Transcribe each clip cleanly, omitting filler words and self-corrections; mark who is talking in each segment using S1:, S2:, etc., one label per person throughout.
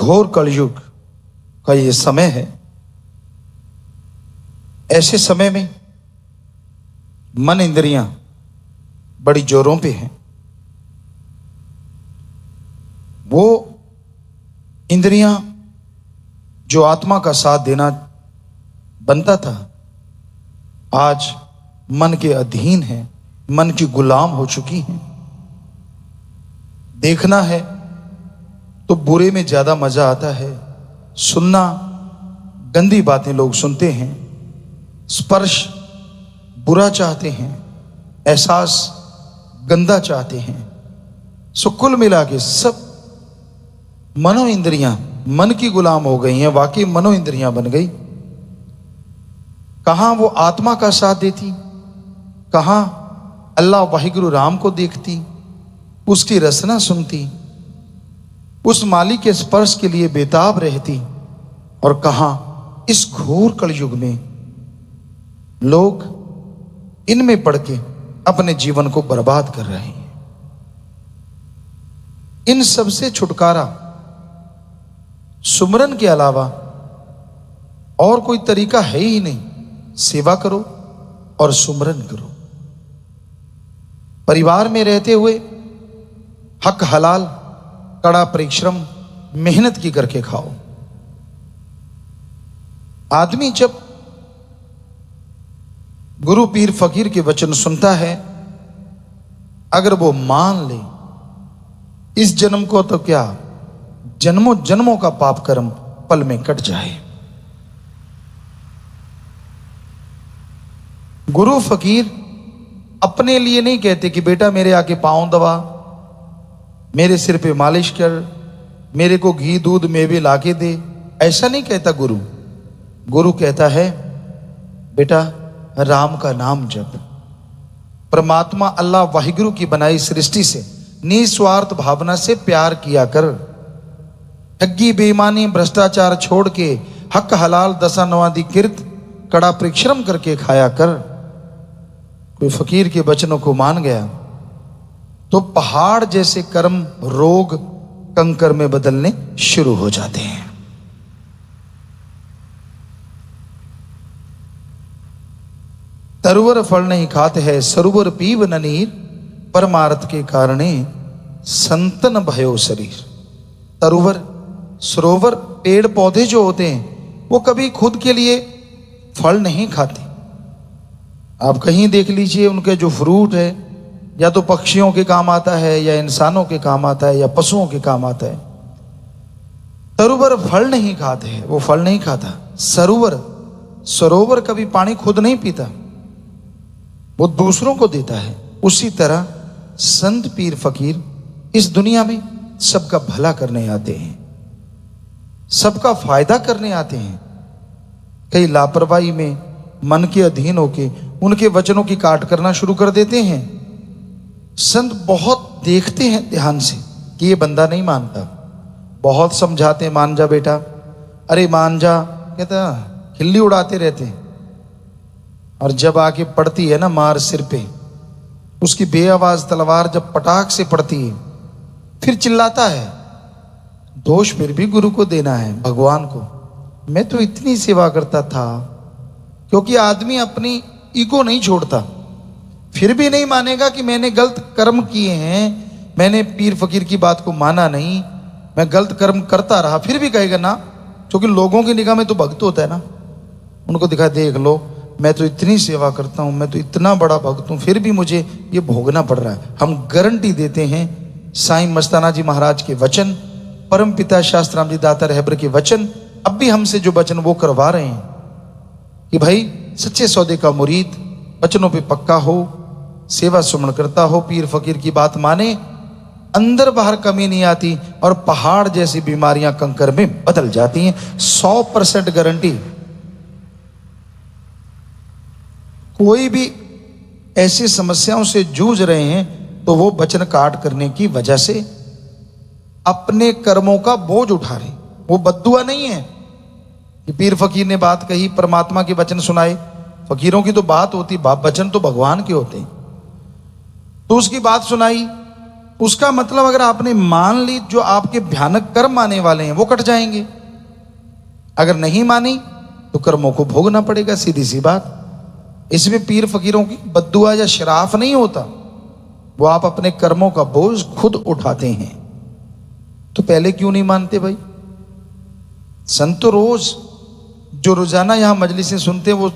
S1: घोर कलयुग का ये समय है। ऐसे समय में मन इंद्रियां बड़ी जोरों पे हैं। वो इंद्रियां जो आत्मा का साथ देना बनता था, आज मन के अधीन है, मन की गुलाम हो चुकी हैं। देखना है तो बुरे में ज्यादा मजा आता है, सुनना गंदी बातें लोग सुनते हैं, स्पर्श बुरा चाहते हैं, एहसास गंदा चाहते हैं। सो कुल मिला के सब मनो इंद्रियां मन की गुलाम हो गई हैं। वाकई मनो इंद्रियां बन गई। कहां वो आत्मा का साथ देती, कहां अल्लाह वाहिगुरु राम को देखती, उसकी रसना सुनती, उस मालिक के स्पर्श के लिए बेताब रहती, और कहां इस घोर कलयुग में लोग इनमें पड़ के अपने जीवन को बर्बाद कर रहे हैं। इन सब से छुटकारा सुमरन के अलावा और कोई तरीका है ही नहीं। सेवा करो और सुमरन करो। परिवार में रहते हुए हक हलाल कड़ा परिश्रम मेहनत की करके खाओ। आदमी जब गुरु पीर फकीर के वचन सुनता है, अगर वो मान ले इस जन्म को, तो क्या जन्मों जन्मों का पाप कर्म पल में कट जाए। गुरु फकीर अपने लिए नहीं कहते कि बेटा मेरे आके पांव दबा, मेरे सिर पे मालिश कर, मेरे को घी दूध मेवे लाके दे। ऐसा नहीं कहता गुरु। गुरु कहता है बेटा राम का नाम जप। परमात्मा अल्लाह वाहिगुरु की बनाई सृष्टि से निस्वार्थ भावना से प्यार किया कर। ठगी बेईमानी भ्रष्टाचार छोड़ के हक हलाल दसा नवादी किर्त कड़ा परिश्रम करके खाया कर। कोई फकीर के वचनों को मान गया तो पहाड़ जैसे कर्म रोग कंकर में बदलने शुरू हो जाते हैं। तरुवर फल नहीं खाते है सरोवर पीव न नीर, परमार्थ के कारणे संतन भयो शरीर। तरुवर सरोवर पेड़ पौधे जो होते हैं वो कभी खुद के लिए फल नहीं खाते। आप कहीं देख लीजिए, उनके जो फ्रूट है या तो पक्षियों के काम आता है, या इंसानों के काम आता है, या पशुओं के काम आता है। तरुवर फल नहीं खाते हैं, वो फल नहीं खाता। सरोवर कभी पानी खुद नहीं पीता, वो दूसरों को देता है। उसी तरह संत पीर फकीर इस दुनिया में सबका भला करने आते हैं, सबका फायदा करने आते हैं। कई लापरवाही में मन के अधीन होके उनके वचनों की काट करना शुरू कर देते हैं। संत बहुत देखते हैं ध्यान से कि ये बंदा नहीं मानता, बहुत समझाते हैं, मान जा बेटा, अरे मान जा, कहता खिल्ली उड़ाते रहते हैं। और जब आके पड़ती है ना मार सिर पे, उसकी बेआवाज तलवार जब पटाख से पड़ती है, फिर चिल्लाता है। दोष फिर भी गुरु को देना है, भगवान को। मैं तो इतनी सेवा करता था, क्योंकि आदमी अपनी ईगो नहीं छोड़ता। फिर भी नहीं मानेगा कि मैंने गलत कर्म किए हैं, मैंने पीर फकीर की बात को माना नहीं, मैं गलत कर्म करता रहा, फिर भी कहेगा ना, क्योंकि लोगों की निगाह में तो भक्त होता है ना। उनको दिखा, देख लो मैं तो इतनी सेवा करता हूं, मैं तो इतना बड़ा भक्त हूं, फिर भी मुझे ये भोगना पड़ रहा है। हम गारंटी देते हैं साईं मस्ताना जी महाराज के वचन, परम पिता शास्त्राम जी दाता रहबर के वचन, अब भी हमसे जो वचन वो करवा रहे हैं कि भाई सच्चे सौदे का मुरीद वचनों पे पक्का हो, सेवा सुमन करता हो, पीर फकीर की बात माने, अंदर बाहर कमी नहीं आती, और पहाड़ जैसी बीमारियां कंकर में बदल जाती हैं। 100% गारंटी। कोई भी ऐसी समस्याओं से जूझ रहे हैं तो वो वचन काट करने की वजह से अपने कर्मों का बोझ उठा रहे। वो बद्दुआ नहीं है कि पीर फकीर ने बात कही, परमात्मा के वचन सुनाए। फकीरों की तो बात होती, वचन तो भगवान के होते हैं। तो उसकी बात सुनाई, उसका मतलब अगर आपने मान ली, जो आपके भयानक कर्म आने वाले हैं वो कट जाएंगे। अगर नहीं मानी तो कर्मों को भोगना पड़ेगा, सीधी सी बात। इसमें पीर फकीरों की बद्दुआ या शराफ नहीं होता, वो आप अपने कर्मों का बोझ खुद उठाते हैं। तो पहले क्यों नहीं मानते भाई? संत तो रोज, जो रोजाना यहां मजलिसें सुनते हैं, वो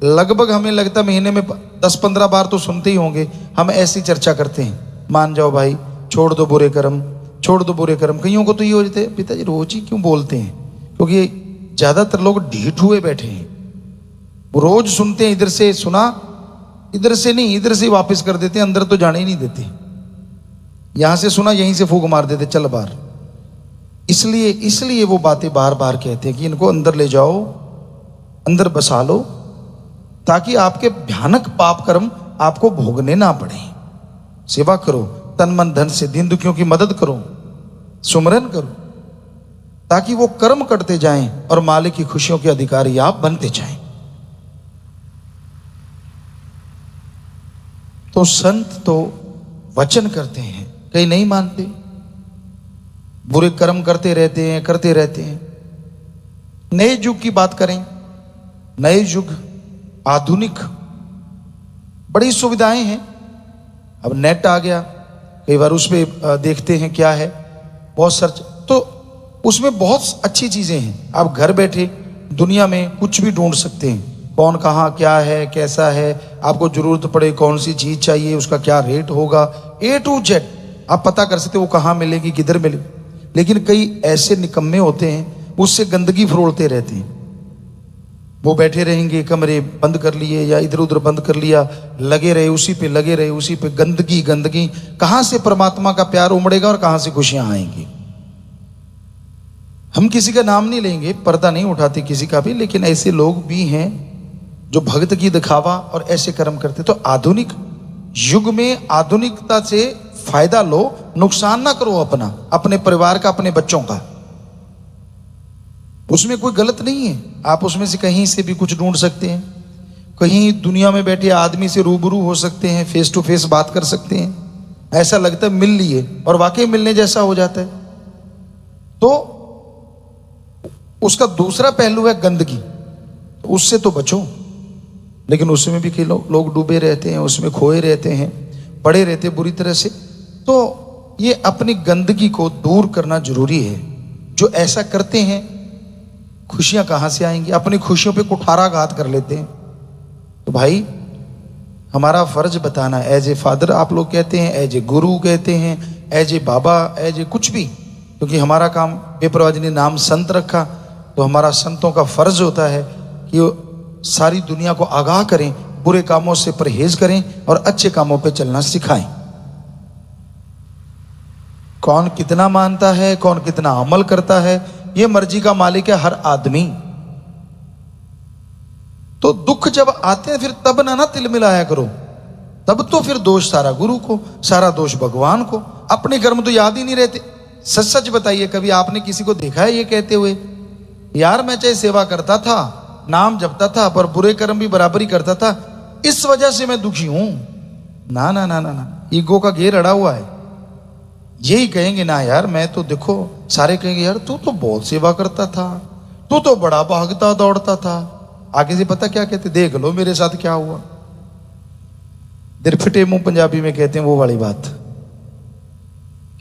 S1: लगभग हमें लगता महीने में 10-15 बार तो सुनते ही होंगे। हम ऐसी चर्चा करते हैं, मान जाओ भाई, छोड़ दो बुरे कर्म, छोड़ दो बुरे कर्म। कईयों को तो ये हो जाते हैं, पिताजी रोज ही क्यों बोलते हैं? क्योंकि ज्यादातर लोग ढीठ हुए बैठे हैं, वो रोज सुनते हैं, इधर से सुना, इधर से नहीं, इधर से वापस कर देते हैं, अंदर तो जाने ही नहीं देते। यहां से सुना, यहीं से फूंक मार देते, चल बाहर। इसलिए वो बातें बार बार कहते हैं कि इनको अंदर ले जाओ, अंदर बसा लो, ताकि आपके भयानक पाप कर्म आपको भोगने ना पड़े। सेवा करो, तन मन धन से दीन दुखियों की मदद करो, सुमरन करो, ताकि वो कर्म करते जाएं और मालिक की खुशियों के अधिकारी आप बनते जाएं। तो संत तो वचन करते हैं, कई नहीं मानते, बुरे कर्म करते रहते हैं। नए युग की बात करें, नए युग आधुनिक, बड़ी सुविधाएं हैं। अब नेट आ गया, कई बार उस पर देखते हैं क्या है, बहुत सर्च, तो उसमें बहुत अच्छी चीजें हैं। आप घर बैठे दुनिया में कुछ भी ढूंढ सकते हैं, कौन कहाँ क्या है, कैसा है, आपको जरूरत पड़े कौन सी चीज चाहिए, उसका क्या रेट होगा, A to Z आप पता कर सकते हो, वो कहाँ मिलेगी, किधर मिलेगी। लेकिन कई ऐसे निकम्मे होते हैं, उससे गंदगी फरोलते रहते हैं। वो बैठे रहेंगे, कमरे बंद कर लिए या इधर उधर बंद कर लिया, लगे रहे उसी पे, लगे रहे उसी पे, गंदगी। कहां से परमात्मा का प्यार उमड़ेगा और कहां से खुशियां आएंगी? हम किसी का नाम नहीं लेंगे, पर्दा नहीं उठाते किसी का भी, लेकिन ऐसे लोग भी हैं जो भक्त की दिखावा और ऐसे कर्म करते। तो आधुनिक युग में आधुनिकता से फायदा लो, नुकसान ना करो अपना, अपने परिवार का, अपने बच्चों का। उसमें कोई गलत नहीं है, आप उसमें से कहीं से भी कुछ ढूंढ सकते हैं, कहीं दुनिया में बैठे आदमी से रूबरू हो सकते हैं, फेस टू फेस बात कर सकते हैं, ऐसा लगता है मिल लिए, और वाकई मिलने जैसा हो जाता है। तो उसका दूसरा पहलू है गंदगी, तो उससे तो बचो। लेकिन उसमें भी कई लोग डूबे रहते हैं, उसमें खोए रहते हैं, पड़े रहते हैं बुरी तरह से। तो ये अपनी गंदगी को दूर करना जरूरी है। जो ऐसा करते हैं, खुशियां कहां से आएंगी? अपनी खुशियों पे कुठाराघात कर लेते हैं। तो भाई हमारा फर्ज बताना, एज ए फादर आप लोग कहते हैं, एज ए गुरु कहते हैं, as a Baba, as a कुछ भी, क्योंकि हमारा काम, बेपरवाह जी ने नाम संत रखा, तो हमारा संतों का फर्ज होता है कि सारी दुनिया को आगाह करें, बुरे कामों से परहेज करें और अच्छे कामों पे चलना सिखाएं। कौन कितना मानता है, कौन कितना अमल करता है, ये मर्जी का मालिक है हर आदमी। तो दुख जब आते हैं फिर तब ना तिल मिलाया करो, तब तो फिर दोष सारा गुरु को, सारा दोष भगवान को, अपने कर्म तो याद ही नहीं रहते। सच सच बताइए, कभी आपने किसी को देखा है ये कहते हुए, यार मैं चाहे सेवा करता था, नाम जपता था, पर बुरे कर्म भी बराबर ही करता था, इस वजह से मैं दुखी हूं? ना ना ना ना ना, ईगो का घेर अड़ा हुआ है। यही कहेंगे ना यार, मैं तो देखो, सारे कहेंगे यार तू तो बहुत सेवा करता था, तू तो बड़ा भागता दौड़ता था। आगे से पता क्या कहते, देख लो मेरे साथ क्या हुआ। दिरफिटे मुंह पंजाबी में कहते हैं वो वाली बात,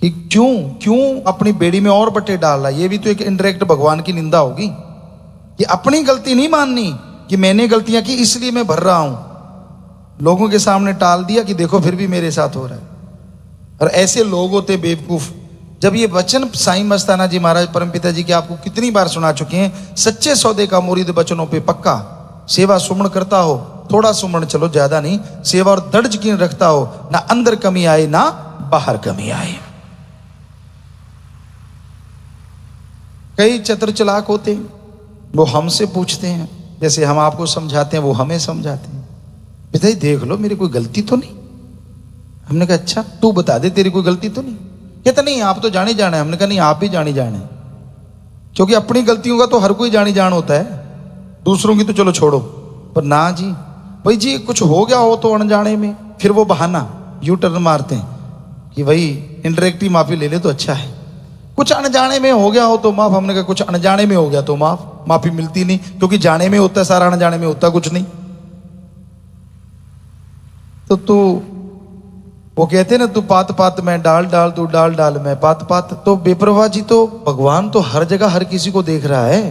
S1: कि क्यों अपनी बेड़ी में और बट्टे डाल रहा। ये भी तो एक इनडायरेक्ट भगवान की निंदा होगी, कि अपनी गलती नहीं माननी कि मैंने गलतियां की इसलिए मैं भर रहा हूं, लोगों के सामने टाल दिया कि देखो फिर भी मेरे साथ हो रहा है। और ऐसे लोग होते बेवकूफ। जब ये वचन साईं मस्ताना जी महाराज परमपिता जी के आपको कितनी बार सुना चुके हैं, सच्चे सौदे का मुरीद वचनों पे पक्का, सेवा सुमन करता हो, थोड़ा सुमन चलो ज्यादा नहीं, सेवा और दृढ़ यकीन रखता हो, ना अंदर कमी आए ना बाहर कमी आए। कई चतुर चालाक होते हैं, वो हमसे पूछते हैं, जैसे हम आपको समझाते हैं वो हमें समझाते हैं, पिताजी देख लो मेरी कोई गलती तो नहीं। हमने कहा अच्छा तू बता दे तेरी कोई गलती तो नहीं। कहता नहीं आप तो जाने जाना है। हमने कहा नहीं आप भी जाने जाने, क्योंकि अपनी गलतियों का तो हर कोई जानी जान होता है, दूसरों की तो चलो छोड़ो। पर ना जी, भाई जी कुछ हो गया हो तो अनजाने में, फिर वो बहाना यू टर्न मारते हैं कि भाई इंडायरेक्ट ही माफी ले ले तो अच्छा है। कुछ अनजाने में हो गया हो तो माफ। हमने कहा कुछ अनजाने में हो गया तो माफ, माफी मिलती नहीं, क्योंकि जाने में होता है सारा, अनजाने में होता कुछ नहीं। तो तू, वो कहते ना, तू पात पात में डाल डाल, तू डाल डाल में पात पात। तो बेपरवाह जी, तो भगवान तो हर जगह हर किसी को देख रहा है,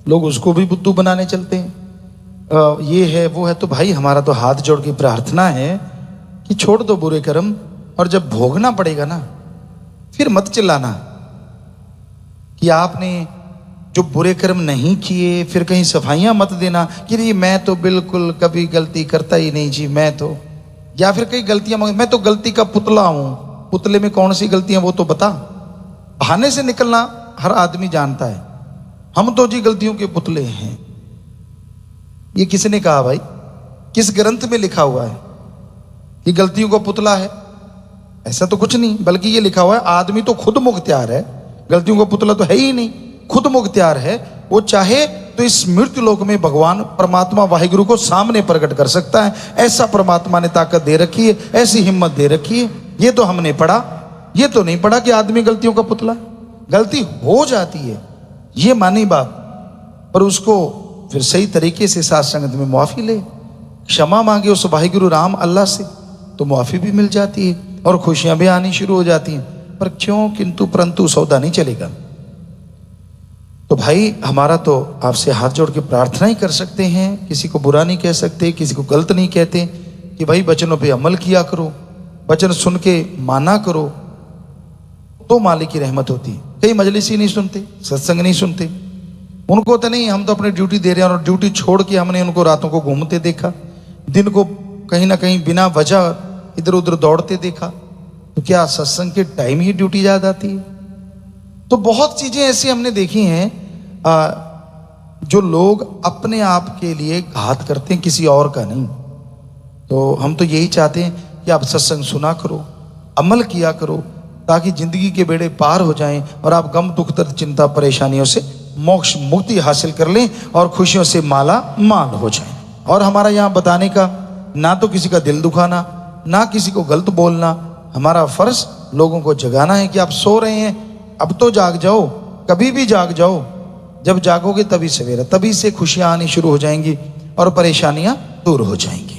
S1: लोग उसको भी बुद्धू बनाने चलते हैं। ये है वो है। तो भाई हमारा तो हाथ जोड़ के प्रार्थना है कि छोड़ दो बुरे कर्म, और जब भोगना पड़ेगा ना फिर मत चिल्लाना कि आपने जो बुरे कर्म नहीं किए, फिर कहीं सफाइयां मत देना कि नहीं मैं तो बिल्कुल कभी गलती करता ही नहीं जी, मैं तो, या फिर कई गलतियां मैं तो गलती का पुतला हूं। पुतले में कौन सी गलतियां वो तो बता। बहाने से निकलना हर आदमी जानता है, हम तो जी गलतियों के पुतले हैं। ये किसने कहा भाई? किस ग्रंथ में लिखा हुआ है कि गलतियों का पुतला है? ऐसा तो कुछ नहीं, बल्कि ये लिखा हुआ है आदमी तो खुद मुख्तियार है, गलतियों का पुतला तो है ही नहीं, खुद मुख्तियार है। वो चाहे तो इस मृत्यु लोक में भगवान परमात्मा वाहिगुरु को सामने प्रकट कर सकता है। ऐसा परमात्मा ने ताकत दे रखी है, ऐसी हिम्मत दे रखी है। ये तो हमने पढ़ा, ये तो नहीं पढ़ा कि आदमी गलतियों का पुतला। गलती हो जाती है, ये मानी बात, पर उसको फिर सही तरीके से साथ संगत में मुआफी ले, क्षमा मांगे उस वाहिगुरु राम अल्लाह से, तो मुआफी भी मिल जाती है और खुशियां भी आनी शुरू हो जाती हैं। पर क्यों किंतु परंतु सौदा नहीं चलेगा। तो भाई हमारा तो आपसे हाथ जोड़ के प्रार्थना ही कर सकते हैं, किसी को बुरा नहीं कह सकते, किसी को गलत नहीं कहते कि भाई वचनों पे अमल किया करो, वचन सुन के माना करो, तो मालिक की रहमत होती है। कई मजलिस ही नहीं सुनते, सत्संग नहीं सुनते, उनको तो नहीं, हम तो अपनी ड्यूटी दे रहे हैं, और ड्यूटी छोड़ के हमने उनको रातों को घूमते देखा, दिन को कहीं ना कहीं बिना वजह इधर उधर दौड़ते देखा। तो क्या सत्संग के टाइम ही ड्यूटी याद आती है? तो बहुत चीजें ऐसी हमने देखी हैं जो लोग अपने आप के लिए घात करते हैं, किसी और का नहीं। तो हम तो यही चाहते हैं कि आप सत्संग सुना करो, अमल किया करो, ताकि जिंदगी के बेड़े पार हो जाएं और आप गम दुख दर्द चिंता परेशानियों से मोक्ष मुक्ति हासिल कर लें और खुशियों से माला माल हो जाएं। और हमारा यहाँ बताने का ना तो किसी का दिल दुखाना, ना किसी को गलत बोलना, हमारा फर्ज लोगों को जगाना है कि आप सो रहे हैं, अब तो जाग जाओ, कभी भी जाग जाओ। जब जागोगे तभी सवेरा, तभी से खुशियां आनी शुरू हो जाएंगी और परेशानियां दूर हो जाएंगी।